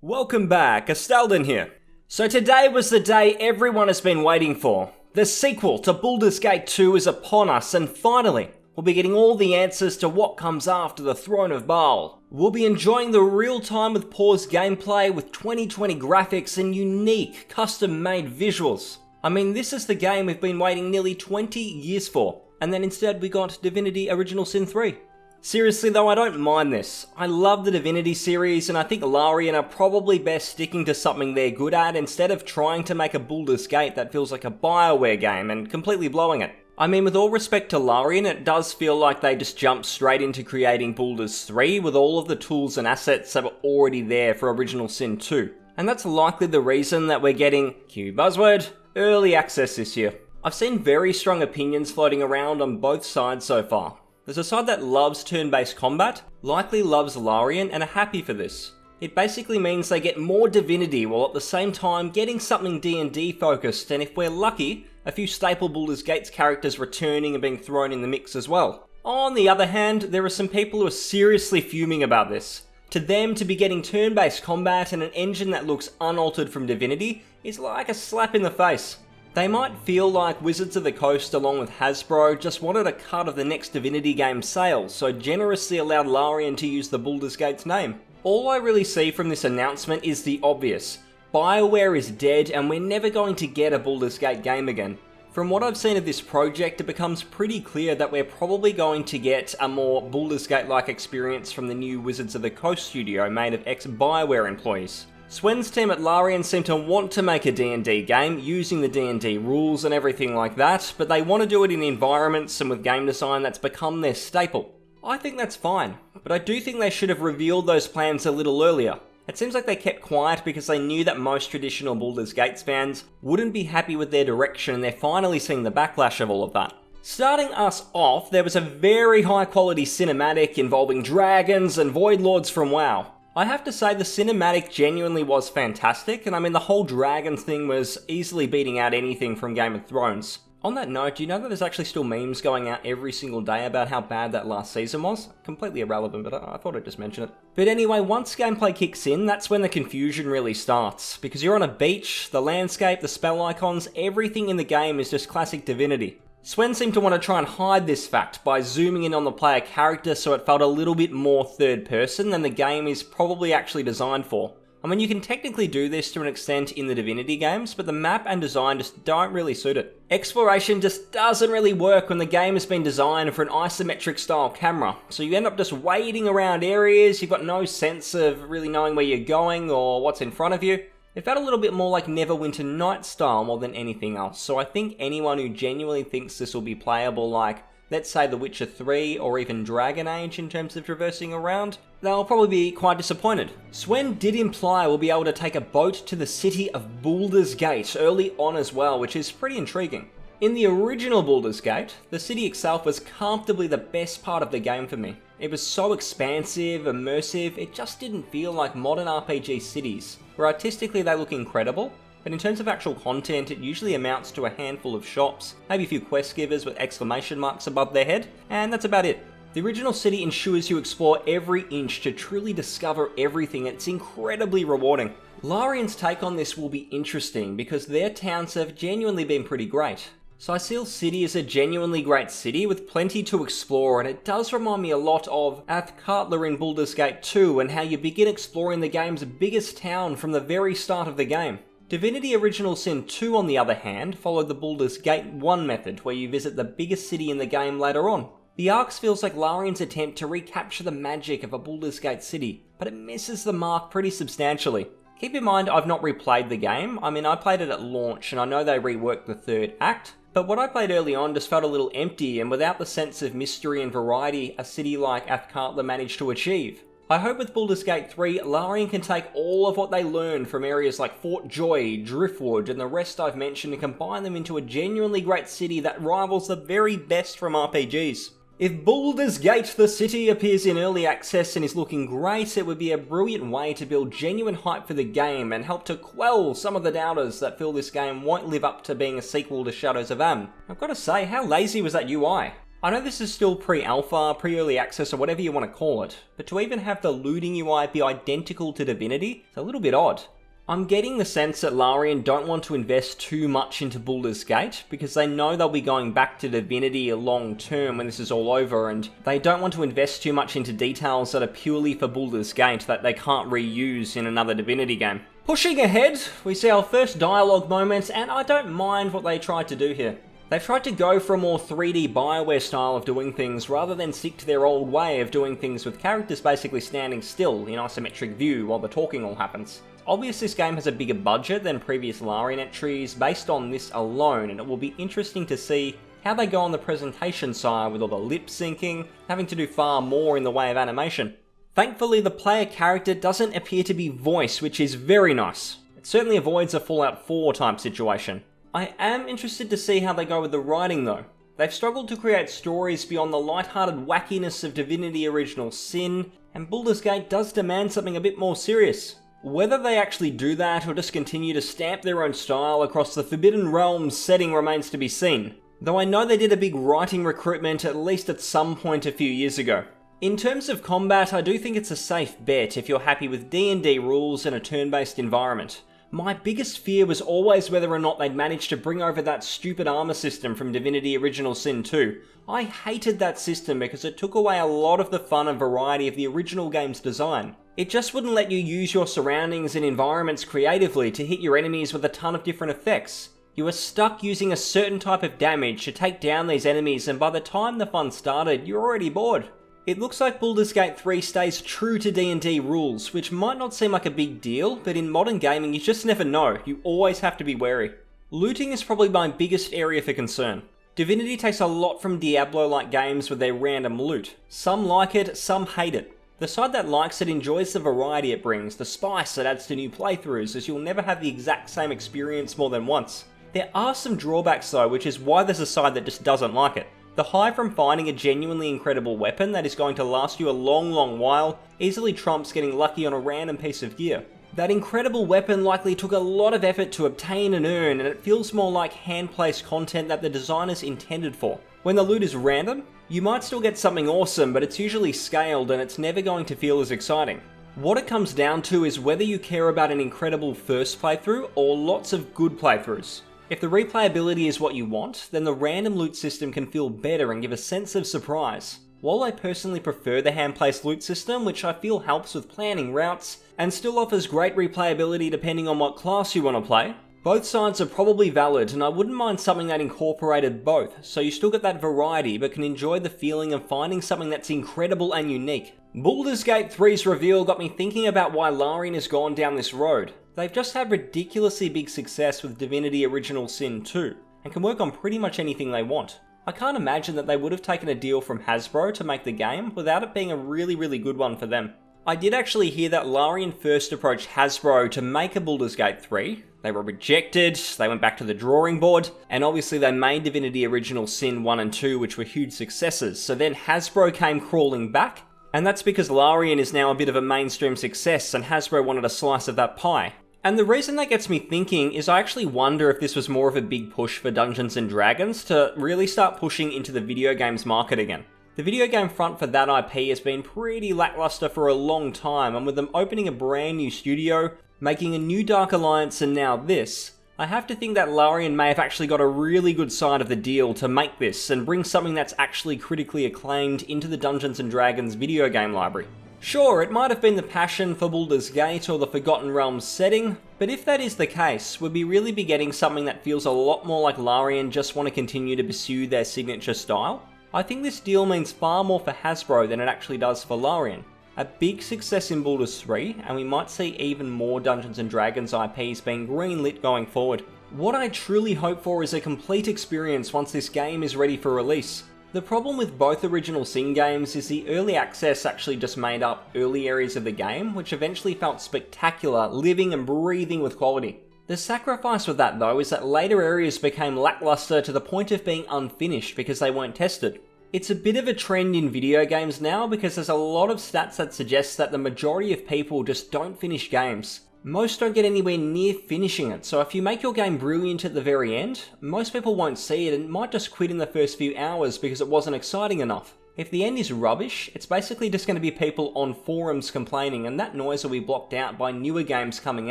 Welcome back, Astalden here. So today was the day everyone has been waiting for. The sequel to Baldur's Gate 2 is upon us, and finally, we'll be getting all the answers to what comes after the Throne of Baal. We'll be enjoying the real-time with paused gameplay with 2020 graphics and unique, custom-made visuals. I mean, this is the game we've been waiting nearly 20 years for, and then instead we got Divinity Original Sin 3. Seriously though, I don't mind this. I love the Divinity series, and I think Larian are probably best sticking to something they're good at instead of trying to make a Baldur's Gate that feels like a BioWare game and completely blowing it. I mean, with all respect to Larian, it does feel like they just jumped straight into creating Baldur's 3 with all of the tools and assets that were already there for Original Sin 2. And that's likely the reason that we're getting, cue buzzword, early access this year. I've seen very strong opinions floating around on both sides so far. There's a side that loves turn-based combat, likely loves Larian, and are happy for this. It basically means they get more Divinity while at the same time getting something D&D focused, and if we're lucky, a few staple Baldur's Gates characters returning and being thrown in the mix as well. On the other hand, there are some people who are seriously fuming about this. To them, to be getting turn-based combat and an engine that looks unaltered from Divinity is like a slap in the face. They might feel like Wizards of the Coast along with Hasbro just wanted a cut of the next Divinity game sales, so generously allowed Larian to use the Baldur's Gate's name. All I really see from this announcement is the obvious. BioWare is dead and we're never going to get a Baldur's Gate game again. From what I've seen of this project, it becomes pretty clear that we're probably going to get a more Baldur's Gate-like experience from the new Wizards of the Coast studio made of ex-BioWare employees. Swen's team at Larian seem to want to make a D&D game, using the D&D rules and everything like that, but they want to do it in environments and with game design that's become their staple. I think that's fine, but I do think they should have revealed those plans a little earlier. It seems like they kept quiet because they knew that most traditional Baldur's Gate fans wouldn't be happy with their direction, and they're finally seeing the backlash of all of that. Starting us off, there was a very high quality cinematic involving dragons and void lords from WoW. I have to say the cinematic genuinely was fantastic, and I mean the whole dragons thing was easily beating out anything from Game of Thrones. On that note, do you know that there's actually still memes going out every single day about how bad that last season was? Completely irrelevant, but I thought I'd just mention it. But anyway, once gameplay kicks in, that's when the confusion really starts. Because you're on a beach, the landscape, the spell icons, everything in the game is just classic Divinity. Swen seemed to want to try and hide this fact by zooming in on the player character so it felt a little bit more third person than the game is probably actually designed for. I mean, you can technically do this to an extent in the Divinity games, but the map and design just don't really suit it. Exploration just doesn't really work when the game has been designed for an isometric style camera, so you end up just wading around areas, you've got no sense of really knowing where you're going or what's in front of you. It felt a little bit more like Neverwinter Nights style more than anything else, so I think anyone who genuinely thinks this will be playable like, let's say The Witcher 3 or even Dragon Age in terms of traversing around, they'll probably be quite disappointed. Swen did imply we'll be able to take a boat to the city of Baldur's Gate early on as well, which is pretty intriguing. In the original Baldur's Gate, the city itself was comfortably the best part of the game for me. It was so expansive, immersive, it just didn't feel like modern RPG cities, where artistically they look incredible, but in terms of actual content it usually amounts to a handful of shops, maybe a few quest givers with exclamation marks above their head, and that's about it. The original city ensures you explore every inch to truly discover everything, and it's incredibly rewarding. Larian's take on this will be interesting because their towns have genuinely been pretty great. Seal City is a genuinely great city with plenty to explore, and it does remind me a lot of Athkartla in Baldur's Gate 2 and how you begin exploring the game's biggest town from the very start of the game. Divinity Original Sin 2 on the other hand followed the Baldur's Gate 1 method where you visit the biggest city in the game later on. The Arcs feels like Larian's attempt to recapture the magic of a Baldur's Gate city, but it misses the mark pretty substantially. Keep in mind I've not replayed the game. I mean, I played it at launch and I know they reworked the third act, but what I played early on just felt a little empty and without the sense of mystery and variety a city like Athkartla managed to achieve. I hope with Baldur's Gate 3, Larian can take all of what they learned from areas like Fort Joy, Driftwood, and the rest I've mentioned and combine them into a genuinely great city that rivals the very best from RPGs. If Baldur's Gate the city appears in early access and is looking great, it would be a brilliant way to build genuine hype for the game and help to quell some of the doubters that feel this game won't live up to being a sequel to Shadows of Amn. I've got to say, how lazy was that UI? I know this is still pre-alpha, pre-early access, or whatever you want to call it, but to even have the looting UI be identical to Divinity is a little bit odd. I'm getting the sense that Larian don't want to invest too much into Baldur's Gate because they know they'll be going back to Divinity long term when this is all over, and they don't want to invest too much into details that are purely for Baldur's Gate that they can't reuse in another Divinity game. Pushing ahead, we see our first dialogue moments, and I don't mind what they tried to do here. They've tried to go for a more 3D Bioware style of doing things rather than stick to their old way of doing things with characters basically standing still in isometric view while the talking all happens. Obvious this game has a bigger budget than previous Larian entries based on this alone, and it will be interesting to see how they go on the presentation side with all the lip syncing, having to do far more in the way of animation. Thankfully, the player character doesn't appear to be voiced, which is very nice. It certainly avoids a Fallout 4 type situation. I am interested to see how they go with the writing though. They've struggled to create stories beyond the light-hearted wackiness of Divinity Original Sin, and Baldur's Gate does demand something a bit more serious. Whether they actually do that or just continue to stamp their own style across the Forbidden Realms setting remains to be seen, though I know they did a big writing recruitment at least at some point a few years ago. In terms of combat, I do think it's a safe bet if you're happy with D&D rules in a turn-based environment. My biggest fear was always whether or not they'd managed to bring over that stupid armor system from Divinity Original Sin 2. I hated that system because it took away a lot of the fun and variety of the original game's design. It just wouldn't let you use your surroundings and environments creatively to hit your enemies with a ton of different effects. You were stuck using a certain type of damage to take down these enemies, and by the time the fun started, you're already bored. It looks like Baldur's Gate 3 stays true to D&D rules, which might not seem like a big deal, but in modern gaming you just never know, you always have to be wary. Looting is probably my biggest area for concern. Divinity takes a lot from Diablo-like games with their random loot. Some like it, some hate it. The side that likes it enjoys the variety it brings, the spice it adds to new playthroughs, as you'll never have the exact same experience more than once. There are some drawbacks though, which is why there's a side that just doesn't like it. The high from finding a genuinely incredible weapon that is going to last you a long while easily trumps getting lucky on a random piece of gear. That incredible weapon likely took a lot of effort to obtain and earn, and it feels more like hand-placed content that the designers intended for. When the loot is random, you might still get something awesome, but it's usually scaled and it's never going to feel as exciting. What it comes down to is whether you care about an incredible first playthrough or lots of good playthroughs. If the replayability is what you want, then the random loot system can feel better and give a sense of surprise. While I personally prefer the hand-placed loot system, which I feel helps with planning routes, and still offers great replayability depending on what class you want to play, both sides are probably valid, and I wouldn't mind something that incorporated both, so you still get that variety but can enjoy the feeling of finding something that's incredible and unique. Baldur's Gate 3's reveal got me thinking about why Larian has gone down this road. They've just had ridiculously big success with Divinity Original Sin 2, and can work on pretty much anything they want. I can't imagine that they would have taken a deal from Hasbro to make the game without it being a really good one for them. I did actually hear that Larian first approached Hasbro to make a Baldur's Gate 3. They were rejected, they went back to the drawing board, and obviously they made Divinity Original Sin 1 and 2, which were huge successes, so then Hasbro came crawling back, and that's because Larian is now a bit of a mainstream success and Hasbro wanted a slice of that pie. And the reason that gets me thinking is I actually wonder if this was more of a big push for Dungeons and Dragons to really start pushing into the video games market again. The video game front for that IP has been pretty lackluster for a long time, and with them opening a brand new studio, making a new Dark Alliance and now this, I have to think that Larian may have actually got a really good side of the deal to make this and bring something that's actually critically acclaimed into the Dungeons and Dragons video game library. Sure, it might have been the passion for Baldur's Gate or the Forgotten Realms setting, but if that is the case, we'd really be getting something that feels a lot more like Larian just want to continue to pursue their signature style. I think this deal means far more for Hasbro than it actually does for Larian. A big success in Baldur's 3, and we might see even more Dungeons & Dragons IPs being greenlit going forward. What I truly hope for is a complete experience once this game is ready for release. The problem with both original Sin games is the early access actually just made up early areas of the game, which eventually felt spectacular, living and breathing with quality. The sacrifice with that though is that later areas became lackluster to the point of being unfinished because they weren't tested. It's a bit of a trend in video games now because there's a lot of stats that suggest that the majority of people just don't finish games. Most don't get anywhere near finishing it, so if you make your game brilliant at the very end, most people won't see it and might just quit in the first few hours because it wasn't exciting enough. If the end is rubbish, it's basically just going to be people on forums complaining, and that noise will be blocked out by newer games coming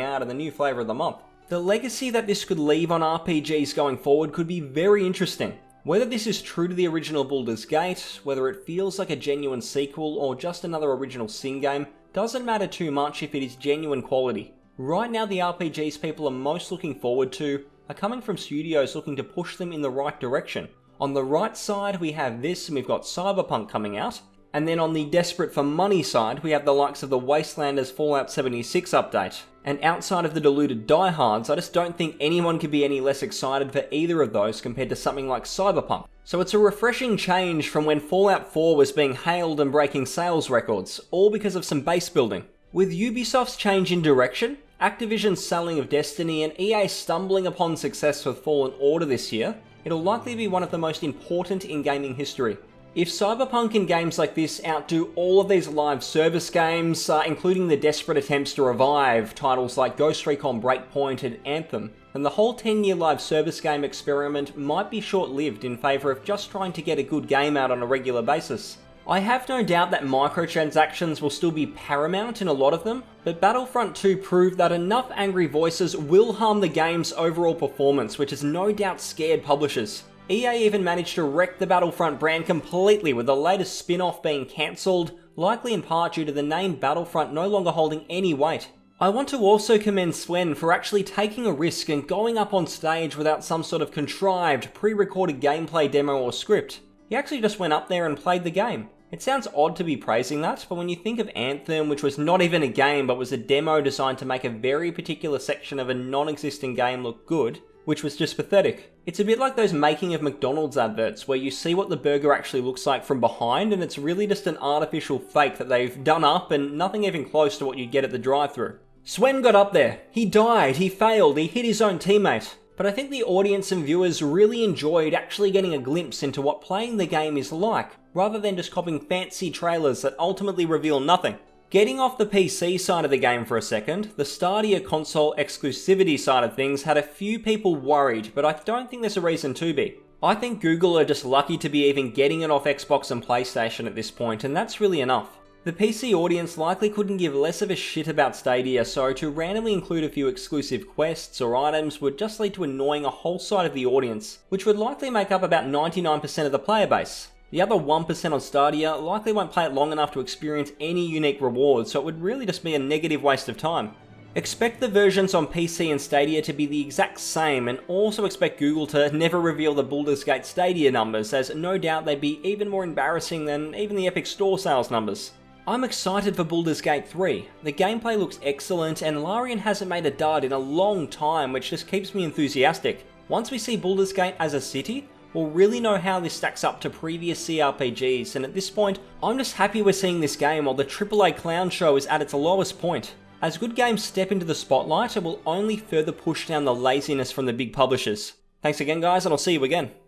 out and the new flavour of the month. The legacy that this could leave on RPGs going forward could be very interesting. Whether this is true to the original Baldur's Gate, whether it feels like a genuine sequel or just another original Sin game, doesn't matter too much if it is genuine quality. Right now the RPGs people are most looking forward to are coming from studios looking to push them in the right direction. On the right side we have this, and we've got Cyberpunk coming out, and then on the desperate for money side we have the likes of the Wastelanders Fallout 76 update. And outside of the deluded diehards, I just don't think anyone could be any less excited for either of those compared to something like Cyberpunk. So it's a refreshing change from when Fallout 4 was being hailed and breaking sales records, all because of some base building. With Ubisoft's change in direction, Activision's selling of Destiny, and EA stumbling upon success with Fallen Order this year, it'll likely be one of the most important in gaming history. If Cyberpunk and games like this outdo all of these live service games, including the desperate attempts to revive titles like Ghost Recon Breakpoint and Anthem, then the whole 10-year live service game experiment might be short-lived in favour of just trying to get a good game out on a regular basis. I have no doubt that microtransactions will still be paramount in a lot of them, but Battlefront 2 proved that enough angry voices will harm the game's overall performance, which has no doubt scared publishers. EA even managed to wreck the Battlefront brand completely, with the latest spin-off being cancelled, likely in part due to the name Battlefront no longer holding any weight. I want to also commend Swen for actually taking a risk and going up on stage without some sort of contrived, pre-recorded gameplay demo or script. He actually just went up there and played the game. It sounds odd to be praising that, but when you think of Anthem, which was not even a game but was a demo designed to make a very particular section of a non-existing game look good, which was just pathetic. It's a bit like those making of McDonald's adverts where you see what the burger actually looks like from behind and it's really just an artificial fake that they've done up and nothing even close to what you get at the drive-thru. Swen got up there, he died, he failed, he hit his own teammate. But I think the audience and viewers really enjoyed actually getting a glimpse into what playing the game is like, rather than just copying fancy trailers that ultimately reveal nothing. Getting off the PC side of the game for a second, the Stadia console exclusivity side of things had a few people worried, but I don't think there's a reason to be. I think Google are just lucky to be even getting it off Xbox and PlayStation at this point, and that's really enough. The PC audience likely couldn't give less of a shit about Stadia, so to randomly include a few exclusive quests or items would just lead to annoying a whole side of the audience, which would likely make up about 99% of the player base. The other 1% on Stadia likely won't play it long enough to experience any unique rewards, so it would really just be a negative waste of time. Expect the versions on PC and Stadia to be the exact same, and also expect Google to never reveal the Baldur's Gate Stadia numbers, as no doubt they'd be even more embarrassing than even the Epic Store sales numbers. I'm excited for Baldur's Gate 3. The gameplay looks excellent, and Larian hasn't made a dud in a long time, which just keeps me enthusiastic. Once we see Baldur's Gate as a city, we'll really know how this stacks up to previous CRPGs, and at this point, I'm just happy we're seeing this game while the AAA clown show is at its lowest point. As good games step into the spotlight, it will only further push down the laziness from the big publishers. Thanks again guys, and I'll see you again.